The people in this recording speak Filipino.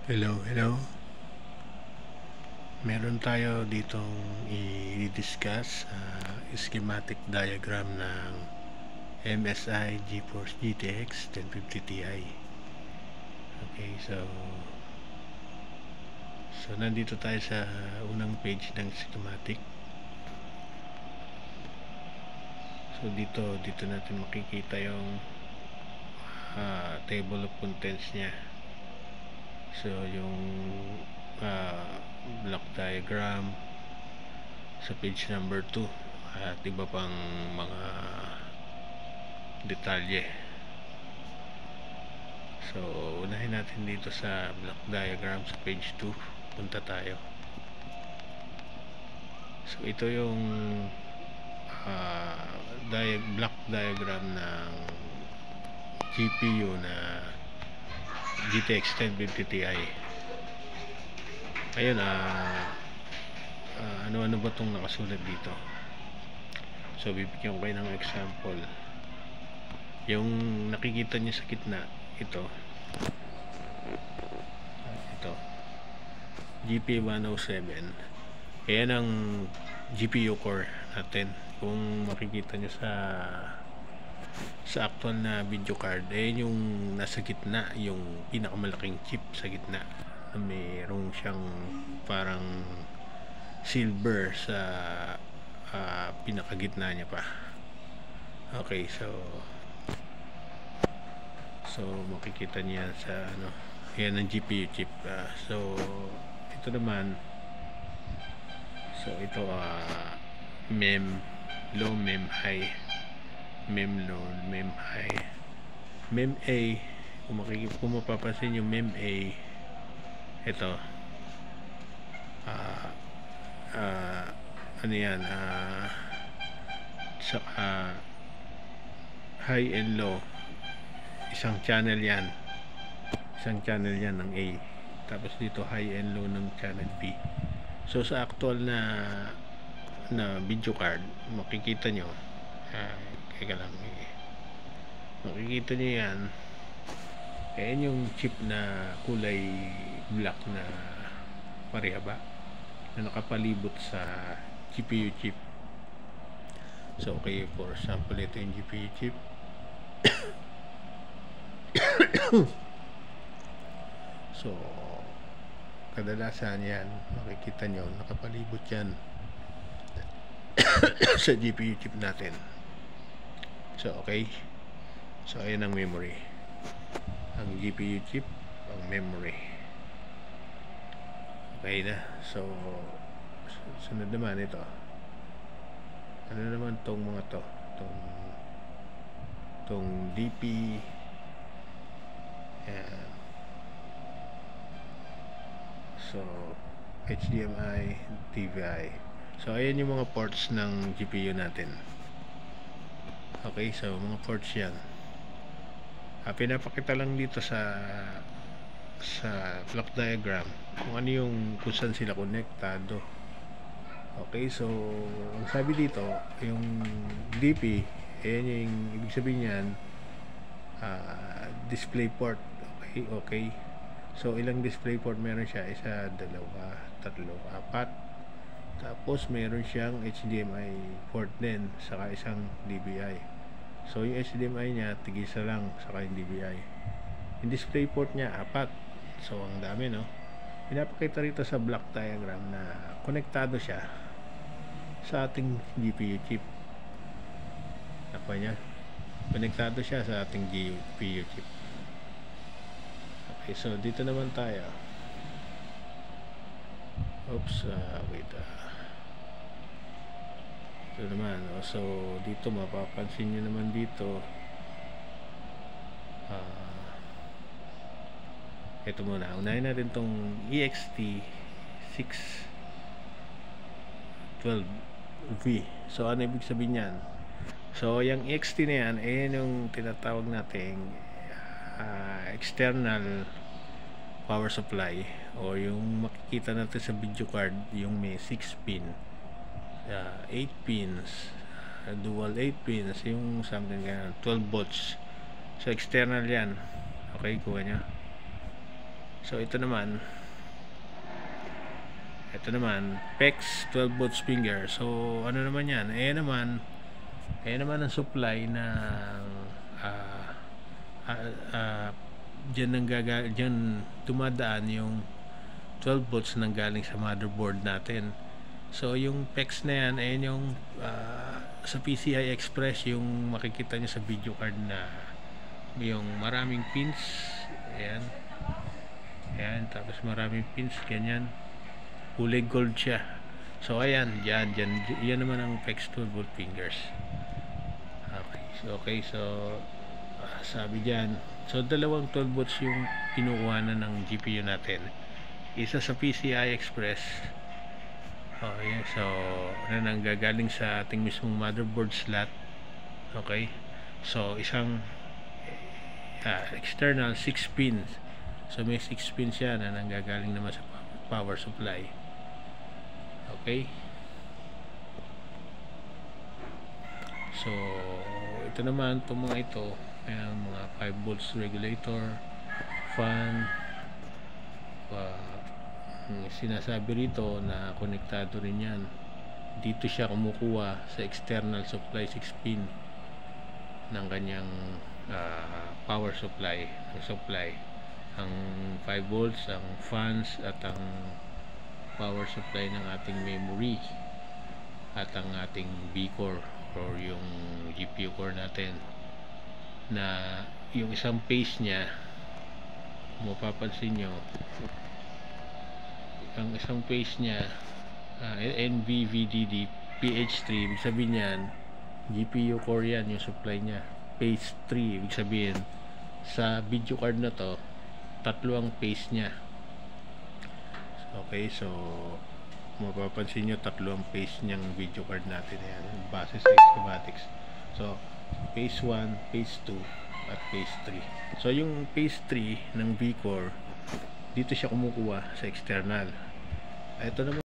Hello. Meron tayo ditong i-discuss schematic diagram ng MSI GeForce GTX 1050 Ti. Okay, so nandito tayo sa unang page ng schematic. So dito natin makikita yung table of contents niya. So yung block diagram sa page number 2 at iba pang mga detalye. So unahin natin dito sa block diagram sa page 2. Punta tayo. So ito yung block diagram ng GPU na GTX 1050 Ti. Ayun, ano-ano ba itong nakasulat dito? So bibigyan ko kayo ng example. Yung nakikita niyo sa gitna, ito GP107. Ayan ang GPU core natin. Kung makikita nyo sa actual na video card, yung nasa gitna, yung pinakamalaking chip sa gitna, na mayroong siyang parang silver sa pinakagitna niya pa. Okay, so makikita niya sa yan ang GPU chip. So ito naman, so ito mem low, mem high, mem low, mem high, mem A. Kung mapapansin yung mem A, ito ano yan, high and low, isang channel yan ng A. Tapos dito high and low ng channel B. So sa actual na video card, makikita nyo, makikita nyo yan. Ayan yung chip na kulay black na parehaba na nakapalibot sa GPU chip. So okay, for example, ito yung GPU chip. So kadalasan yan, makikita nyo nakapalibot yan sa GPU chip natin. So okay, so ayan ang memory, ang GPU chip, ang memory. Okay na. So sunod naman ito, ano naman tong mga tong DP. Yan. So HDMI, DVI. So ayan yung mga ports ng GPU natin. Okay, so mga ports yan. Pinapakita lang dito sa block diagram kung saan sila konektado. Okay, so ang sabi dito, yung DP, ayan yung ibig sabihin yan, display port. Okay. So ilang display port meron siya? Isa, dalawa, tatlo, apat. Tapos meron siyang HDMI port din, saka isang DVI. So yung HDMI niya tigisa lang, saka yung DVI. Yung display port niya apat. So ang dami, no? Pinapakita rito sa block diagram na konektado siya sa ating GPU chip. Apa niya? Konektado siya sa ating GPU chip. Okay, so dito naman tayo. Oops, wait. Ito naman, so dito mapapansin nyo naman dito, ito muna, unahin natin tong EXT 612V. So ano ibig sabihin yan? So yung EXT na yan, ayan yung tinatawag nating external power supply, o yung makikita natin sa video card, yung may 6 pin, 8 pins, dual 8 pins, yung something ganyan, 12 volts. So external yan. Okay, kuha nya. So ito naman PEX 12 volts finger. So ano naman yan, naman ang supply ng dyan tumadaan yung 12 volts nang galing sa motherboard natin. So yung PEX na yan, ayan yung sa PCI Express, yung makikita nyo sa video card na yung maraming pins. Ayan, tapos maraming pins, ganyan, kulay gold siya. So ayan, yan naman ang PEX 12 volt fingers. Okay, so sabi dyan, so dalawang 12 volts yung kinukuhanan ng GPU natin, isa sa PCI Express. Ayan, so nanggagaling sa ating mismong motherboard slot. Okay, so isang external 6 pins. So may 6 pins yan na nanggagaling naman sa power supply. Okay, so ito naman, itong mga ito, ayan, mga 5 volts regulator, fan, sinasabi rito na konektado rin yan. Dito siya kumukuha sa external supply 6 pin ng kanyang power supply, ang 5 volts, ang fans, at ang power supply ng ating memory at ang ating B-core or yung GPU core natin, na yung isang phase niya, mapapansin nyo, ang isang phase niya NVVDD PH3, ibig sabihin yan GPU core yan, yung supply niya. Phase 3, ibig sabihin sa video card na to, tatlo ang phase niya. Okay, so mapapansin nyo, tatlo ang phase niyang video card natin. Ayan, base sa schematics. So phase 1, phase 2 at phase 3. So yung phase 3 ng V-core, dito siya kumukuha sa external. Ito naman